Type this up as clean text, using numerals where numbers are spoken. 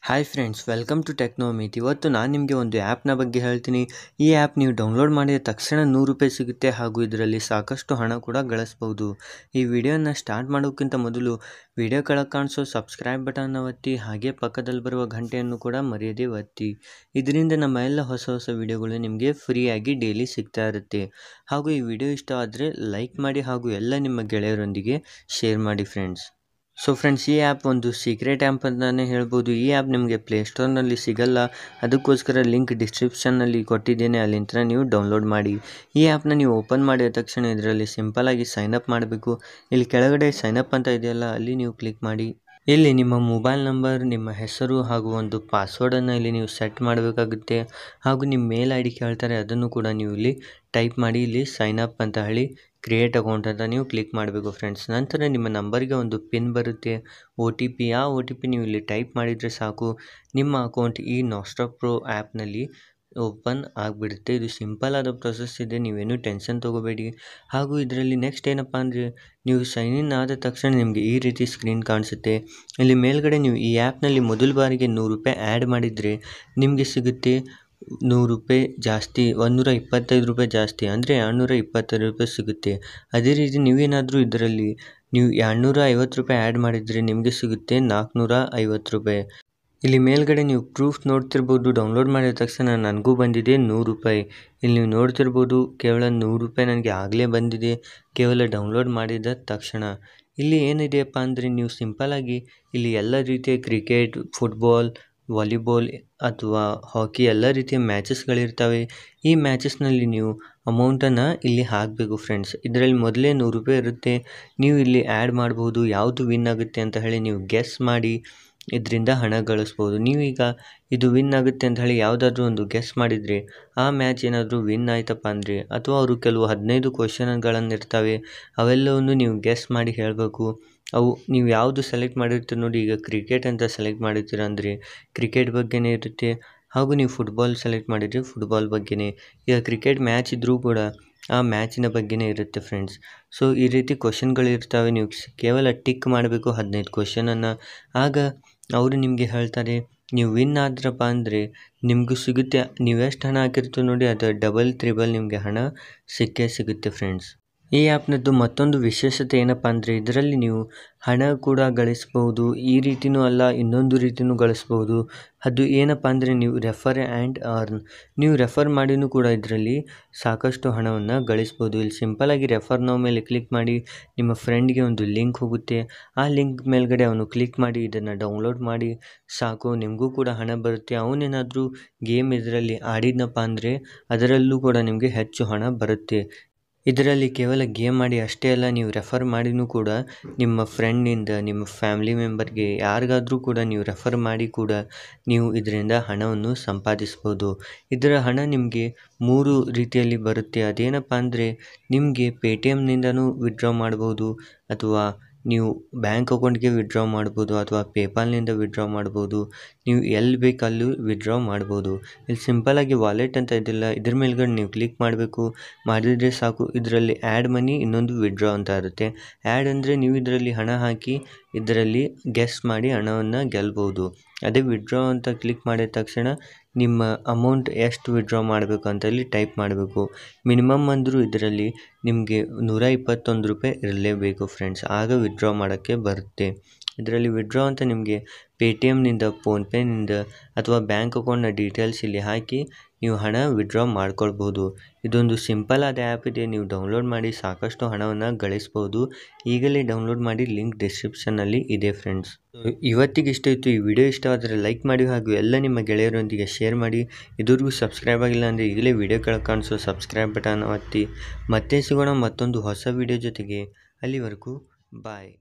Hi friends, welcome to ಟೆಕ್ನೋಮಿತ್. ಇವತ್ತು ನಾನು ನಿಮಗೆ ಒಂದು ಆ್ಯಪ್ನ ಬಗ್ಗೆ ಹೇಳ್ತೀನಿ. ಈ ಆ್ಯಪ್ ನೀವು ಡೌನ್ಲೋಡ್ ಮಾಡಿದ ತಕ್ಷಣ ₹100 ಸಿಗುತ್ತೆ ಹಾಗೂ ಇದರಲ್ಲಿ ಸಾಕಷ್ಟು ಹಣ ಕೂಡ ಗಳಿಸ್ಬೋದು. ಈ ವಿಡಿಯೋನ ಸ್ಟಾರ್ಟ್ ಮಾಡೋಕ್ಕಿಂತ ಮೊದಲು ವಿಡಿಯೋ ಕೆಳಗೆ ಕಾಣಿಸೋ ಸಬ್ಸ್ಕ್ರೈಬ್ ಬಟನ್ನ ಒತ್ತಿ, ಹಾಗೆ ಪಕ್ಕದಲ್ಲಿ ಬರುವ ಗಂಟೆಯನ್ನು ಕೂಡ ಮರೆಯದೇ ಒತ್ತಿ. ಇದರಿಂದ ನಮ್ಮ ಎಲ್ಲ ಹೊಸ ವಿಡಿಯೋಗಳು ನಿಮಗೆ ಫ್ರೀಯಾಗಿ ಡೈಲಿ ಸಿಗ್ತಾ ಇರುತ್ತೆ. ಹಾಗೂ ಈ ವಿಡಿಯೋ ಇಷ್ಟ ಆದರೆ ಲೈಕ್ ಮಾಡಿ ಹಾಗೂ ಎಲ್ಲ ನಿಮ್ಮ ಗೆಳೆಯರೊಂದಿಗೆ ಶೇರ್ ಮಾಡಿ ಫ್ರೆಂಡ್ಸ್. ಸೊ ಫ್ರೆಂಡ್ಸ್, ಈ ಆ್ಯಪ್ ಒಂದು ಸೀಕ್ರೆಟ್ ಆ್ಯಪ್ ಅಂತಲೇ ಹೇಳ್ಬೋದು. ಈ ಆ್ಯಪ್ ನಿಮಗೆ ಪ್ಲೇಸ್ಟೋರ್ನಲ್ಲಿ ಸಿಗಲ್ಲ. ಅದಕ್ಕೋಸ್ಕರ ಲಿಂಕ್ ಡಿಸ್ಕ್ರಿಪ್ಷನ್ನಲ್ಲಿ ಕೊಟ್ಟಿದ್ದೇನೆ, ಅಲ್ಲಿಂದ ನೀವು ಡೌನ್ಲೋಡ್ ಮಾಡಿ. ಈ ಆ್ಯಪ್ನ ನೀವು ಓಪನ್ ಮಾಡಿದ ತಕ್ಷಣ ಇದರಲ್ಲಿ ಸಿಂಪಲಾಗಿ ಸೈನಪ್ ಮಾಡಬೇಕು. ಇಲ್ಲಿ ಕೆಳಗಡೆ ಸೈನಪ್ ಅಂತ ಇದೆಯಲ್ಲ, ಅಲ್ಲಿ ನೀವು ಕ್ಲಿಕ್ ಮಾಡಿ. ಇಲ್ಲಿ ನಿಮ್ಮ ಮೊಬೈಲ್ ನಂಬರ್, ನಿಮ್ಮ ಹೆಸರು ಹಾಗೂ ಒಂದು ಪಾಸ್ವರ್ಡನ್ನು ಇಲ್ಲಿ ನೀವು ಸೆಟ್ ಮಾಡಬೇಕಾಗುತ್ತೆ. ಹಾಗೂ ನಿಮ್ಮ ಮೇಲ್ ID ಕೇಳ್ತಾರೆ, ಅದನ್ನು ಕೂಡ ನೀವು ಇಲ್ಲಿ ಟೈಪ್ ಮಾಡಿ. ಇಲ್ಲಿ ಸೈನಪ್ ಅಂತ ಹೇಳಿ ಕ್ರಿಯೇಟ್ ಅಕೌಂಟ್ ಅಂತ ನೀವು ಕ್ಲಿಕ್ ಮಾಡಬೇಕು ಫ್ರೆಂಡ್ಸ್. ನಂತರ ನಿಮ್ಮ ನಂಬರ್ಗೆ ಒಂದು ಪಿನ್ ಬರುತ್ತೆ, OTP. ಆ OTP ನೀವು ಇಲ್ಲಿ ಟೈಪ್ ಮಾಡಿದರೆ ಸಾಕು, ನಿಮ್ಮ ಅಕೌಂಟ್ ಈ ನಾಸ್ಟಾಪ್ ಪ್ರೋ ಆ್ಯಪ್ನಲ್ಲಿ ಓಪನ್ ಆಗಿಬಿಡುತ್ತೆ. ಇದು ಸಿಂಪಲ್ ಆದ ಪ್ರೊಸೆಸ್ ಇದೆ, ನೀವೇನು ಟೆನ್ಷನ್ ತೊಗೋಬೇಡಿ. ಹಾಗೂ ಇದರಲ್ಲಿ ನೆಕ್ಸ್ಟ್ ಏನಪ್ಪ ಅಂದರೆ, ನೀವು ಸೈನ್ ಇನ್ ಆದ ತಕ್ಷಣ ನಿಮಗೆ ಈ ರೀತಿ ಸ್ಕ್ರೀನ್ ಕಾಣಿಸುತ್ತೆ. ಇಲ್ಲಿ ಮೇಲ್ಗಡೆ ನೀವು ಈ ಆ್ಯಪ್ನಲ್ಲಿ ಮೊದಲ ಬಾರಿಗೆ ₹100 ಆ್ಯಡ್ ಮಾಡಿದರೆ ನಿಮಗೆ ಸಿಗುತ್ತೆ ₹100 ಜಾಸ್ತಿ, ₹125 ಜಾಸ್ತಿ, ಅಂದರೆ ₹225 ಸಿಗುತ್ತೆ. ಅದೇ ರೀತಿ ನೀವೇನಾದರೂ ಇದರಲ್ಲಿ ನೀವು ₹250 ಆ್ಯಡ್ ಮಾಡಿದರೆ ನಿಮಗೆ ಸಿಗುತ್ತೆ ₹450. ಇಲ್ಲಿ ಮೇಲ್ಗಡೆ ನೀವು ಪ್ರೂಫ್ ನೋಡ್ತಿರ್ಬೋದು. ಡೌನ್ಲೋಡ್ ಮಾಡಿದ ತಕ್ಷಣ ನನಗೂ ಬಂದಿದೆ ₹100. ಇಲ್ಲಿ ನೀವು ನೋಡ್ತಿರ್ಬೋದು, ಕೇವಲ ₹100 ನನಗೆ ಆಗಲೇ ಬಂದಿದೆ, ಕೇವಲ ಡೌನ್ಲೋಡ್ ಮಾಡಿದ ತಕ್ಷಣ. ಇಲ್ಲಿ ಏನಿದೆಯಪ್ಪ ಅಂದರೆ, ನೀವು ಸಿಂಪಲಾಗಿ ಇಲ್ಲಿ ಎಲ್ಲ ರೀತಿಯ ಕ್ರಿಕೆಟ್, ಫುಟ್ಬಾಲ್, ವಾಲಿಬಾಲ್ ಅಥವಾ ಹಾಕಿ ಎಲ್ಲ ರೀತಿಯ ಮ್ಯಾಚಸ್ಗಳಿರ್ತವೆ. ಈ ಮ್ಯಾಚಸ್ನಲ್ಲಿ ನೀವು ಅಮೌಂಟನ್ನು ಇಲ್ಲಿ ಹಾಕಬೇಕು ಫ್ರೆಂಡ್ಸ್. ಇದರಲ್ಲಿ ಮೊದಲೇ ₹100 ಇರುತ್ತೆ. ನೀವು ಇಲ್ಲಿ ಆ್ಯಡ್ ಮಾಡ್ಬೋದು, ಯಾವುದು ವಿನ್ ಆಗುತ್ತೆ ಅಂತ ಹೇಳಿ ನೀವು ಗೆಸ್ ಮಾಡಿ ಇದರಿಂದ ಹಣ ಗಳಿಸ್ಬೋದು. ನೀವೀಗ ಇದು ವಿನ್ ಆಗುತ್ತೆ ಅಂತ ಹೇಳಿ ಯಾವುದಾದ್ರೂ ಒಂದು ಗೆಸ್ ಮಾಡಿದರೆ, ಆ ಮ್ಯಾಚ್ ಏನಾದರೂ ವಿನ್ ಆಯ್ತಪ್ಪ ಅಂದರೆ, ಅಥವಾ ಅವರು ಕೆಲವು 15 ಕ್ವಶನ್ಗಳನ್ನಿರ್ತವೆ, ಅವೆಲ್ಲವನ್ನು ನೀವು ಗೆಸ್ ಮಾಡಿ ಹೇಳಬೇಕು. ಅವು ನೀವು ಯಾವುದು ಸೆಲೆಕ್ಟ್ ಮಾಡಿರ್ತೀರ ನೋಡಿ, ಈಗ ಕ್ರಿಕೆಟ್ ಅಂತ ಸೆಲೆಕ್ಟ್ ಮಾಡಿರ್ತೀರ ಅಂದರೆ ಕ್ರಿಕೆಟ್ ಬಗ್ಗೆನೇ ಇರುತ್ತೆ. ಹಾಗೂ ನೀವು ಫುಟ್ಬಾಲ್ ಸೆಲೆಕ್ಟ್ ಮಾಡಿದರೆ ಫುಟ್ಬಾಲ್ ಬಗ್ಗೆನೇ. ಈಗ ಕ್ರಿಕೆಟ್ ಮ್ಯಾಚ್ ಇದ್ದರೂ ಕೂಡ ಆ ಮ್ಯಾಚಿನ ಬಗ್ಗೆನೇ ಇರುತ್ತೆ ಫ್ರೆಂಡ್ಸ್. ಸೊ ಈ ರೀತಿ ಕ್ವಶನ್ಗಳಿರ್ತವೆ, ನೀವು ಕೇವಲ ಟಿಕ್ ಮಾಡಬೇಕು 15 ಕ್ವಶನನ್ನು. ಆಗ ಅವರು ನಿಮಗೆ ಹೇಳ್ತಾರೆ, ನೀವು ವಿನ್ ಆದ್ರಪ್ಪ ಅಂದರೆ ನಿಮಗೂ ಸಿಗುತ್ತೆ. ನೀವು ಎಷ್ಟು ಹಣ ಹಾಕಿರ್ತೀವಿ ನೋಡಿ, ಅದು ಡಬಲ್ ತ್ರಿಬಲ್ ನಿಮಗೆ ಹಣ ಸಿಕ್ಕೇ ಸಿಗುತ್ತೆ ಫ್ರೆಂಡ್ಸ್. ಈ ಆ್ಯಪ್ನದ್ದು ಮತ್ತೊಂದು ವಿಶೇಷತೆ ಏನಪ್ಪ ಅಂದರೆ, ಇದರಲ್ಲಿ ನೀವು ಹಣ ಕೂಡ ಗಳಿಸ್ಬೋದು. ಈ ರೀತಿಯೂ ಅಲ್ಲ, ಇನ್ನೊಂದು ರೀತಿಯೂ ಗಳಿಸ್ಬೋದು. ಅದು ಏನಪ್ಪ ಅಂದರೆ, ನೀವು ರೆಫರ್ ಆ್ಯಂಡ್ ಅರ್ನ್. ನೀವು ರೆಫರ್ ಮಾಡಿನೂ ಕೂಡ ಇದರಲ್ಲಿ ಸಾಕಷ್ಟು ಹಣವನ್ನು ಗಳಿಸ್ಬೋದು. ಇಲ್ಲಿ ಸಿಂಪಲಾಗಿ ರೆಫರ್ ನೌ ಮೇಲೆ ಕ್ಲಿಕ್ ಮಾಡಿ, ನಿಮ್ಮ ಫ್ರೆಂಡ್ಗೆ ಒಂದು ಲಿಂಕ್ ಹೋಗುತ್ತೆ. ಆ ಲಿಂಕ್ ಮೇಲ್ಗಡೆ ಅವನು ಕ್ಲಿಕ್ ಮಾಡಿ ಇದನ್ನು ಡೌನ್ಲೋಡ್ ಮಾಡಿ ಸಾಕು, ನಿಮಗೂ ಕೂಡ ಹಣ ಬರುತ್ತೆ. ಅವನೇನಾದರೂ ಗೇಮ್ ಇದರಲ್ಲಿ ಆಡಿದ್ನಪ್ಪ ಅಂದರೆ ಅದರಲ್ಲೂ ಕೂಡ ನಿಮಗೆ ಹೆಚ್ಚು ಹಣ ಬರುತ್ತೆ. ಇದರಲ್ಲಿ ಕೇವಲ ಗೇಮ್ ಮಾಡಿ ಅಷ್ಟೇ ಅಲ್ಲ, ನೀವು ರೆಫರ್ ಮಾಡಿನೂ ಕೂಡ ನಿಮ್ಮ ಫ್ರೆಂಡ್ನಿಂದ, ನಿಮ್ಮ ಫ್ಯಾಮಿಲಿ ಮೆಂಬರ್ಗೆ ಯಾರಿಗಾದರೂ ಕೂಡ ನೀವು ರೆಫರ್ ಮಾಡಿ ಕೂಡ ನೀವು ಇದರಿಂದ ಹಣವನ್ನು ಸಂಪಾದಿಸ್ಬೋದು. ಇದರ ಹಣ ನಿಮಗೆ 3 ರೀತಿಯಲ್ಲಿ ಬರುತ್ತೆ. ಅದೇನಪ್ಪ ಅಂದರೆ, ನಿಮಗೆ ಪೇಟಿಎಮ್ನಿಂದನೂ ವಿಡ್ರಾ ಮಾಡ್ಬೋದು, ಅಥವಾ ನೀವು ಬ್ಯಾಂಕ್ ಅಕೌಂಟ್ಗೆ ವಿಡ್ರಾ ಮಾಡ್ಬೋದು, ಅಥವಾ ಪೇಪಾಲ್ನಿಂದ ವಿಡ್ರಾ ಮಾಡ್ಬೋದು. ನೀವು ಎಲ್ಲಿ ಬೇಕು ಅಲ್ಲಿ ವಿಡ್ರಾ ಮಾಡ್ಬೋದು. ಇಲ್ಲಿ ಸಿಂಪಲಾಗಿ ವಾಲೆಟ್ ಅಂತ ಇದೆಯಲ್ಲ, ಇದ್ರ ಮೇಲ್ಗಡೆ ನೀವು ಕ್ಲಿಕ್ ಮಾಡಬೇಕು. ಮಾಡಿದರೆ ಸಾಕು, ಇದರಲ್ಲಿ ಆ್ಯಡ್ ಮನಿ, ಇನ್ನೊಂದು ವಿಡ್ರಾ ಅಂತ ಇರುತ್ತೆ. ಆ್ಯಡ್ ಅಂದರೆ ನೀವು ಇದರಲ್ಲಿ ಹಣ ಹಾಕಿ ಇದರಲ್ಲಿ ಗೆಸ್ ಮಾಡಿ ಹಣವನ್ನು ಗೆಲ್ಬೋದು. ಅದೇ ವಿಡ್ರಾ ಅಂತ ಕ್ಲಿಕ್ ಮಾಡಿದ ತಕ್ಷಣ ನಿಮ್ಮ ಅಮೌಂಟ್ ಎಷ್ಟು ವಿಡ್ರಾ ಮಾಡಬೇಕು ಅಂತ ಇಲ್ಲಿ ಟೈಪ್ ಮಾಡಬೇಕು. ಮಿನಿಮಮ್ ಅಂದರೂ ಇದರಲ್ಲಿ ನಿಮಗೆ ₹121 ಇರಲೇಬೇಕು ಫ್ರೆಂಡ್ಸ್, ಆಗ ವಿಡ್ರಾ ಮಾಡೋಕ್ಕೆ ಬರುತ್ತೆ. ಇದರಲ್ಲಿ ವಿಡ್ರಾ ಅಂತ ನಿಮಗೆ ಪೇಟಿಎಮ್ನಿಂದ, ಫೋನ್ಪೇನಿಂದ ಅಥವಾ ಬ್ಯಾಂಕ್ ಅಕೌಂಟ್ನ ಡೀಟೇಲ್ಸ್ ಇಲ್ಲಿ ಹಾಕಿ ನೀವು ಹಣ ವಿಡ್ರಾ ಮಾಡ್ಕೊಳ್ಬೋದು. ಇದೊಂದು ಸಿಂಪಲ್ ಆದ ಆ್ಯಪ್ ಇದೆ, ನೀವು ಡೌನ್ಲೋಡ್ ಮಾಡಿ ಸಾಕಷ್ಟು ಹಣವನ್ನು ಗಳಿಸ್ಬೋದು. ಈಗಲೇ ಡೌನ್ಲೋಡ್ ಮಾಡಿ, ಲಿಂಕ್ ಡಿಸ್ಕ್ರಿಪ್ಷನ್ನಲ್ಲಿ ಇದೆ ಫ್ರೆಂಡ್ಸ್. ಇವತ್ತಿಗೆ ಇಷ್ಟ ಇತ್ತು. ಈ ವಿಡಿಯೋ ಇಷ್ಟ ಆದರೆ ಲೈಕ್ ಮಾಡಿ ಹಾಗೂ ಎಲ್ಲ ನಿಮ್ಮ ಗೆಳೆಯರೊಂದಿಗೆ ಶೇರ್ ಮಾಡಿ. ಇದುವರೆಗೂ ಸಬ್ಸ್ಕ್ರೈಬ್ ಆಗಿಲ್ಲ ಅಂದರೆ ಈಗಲೇ ವಿಡಿಯೋ ಕೆಳಗೆ ಕಾಣಿಸೋ ಸಬ್ಸ್ಕ್ರೈಬ್ ಬಟನ್ ಒತ್ತಿ. ಮತ್ತೆ ಸಿಗೋಣ ಮತ್ತೊಂದು ಹೊಸ ವಿಡಿಯೋ ಜೊತೆಗೆ. ಅಲ್ಲಿವರೆಗೂ ಬಾಯ್.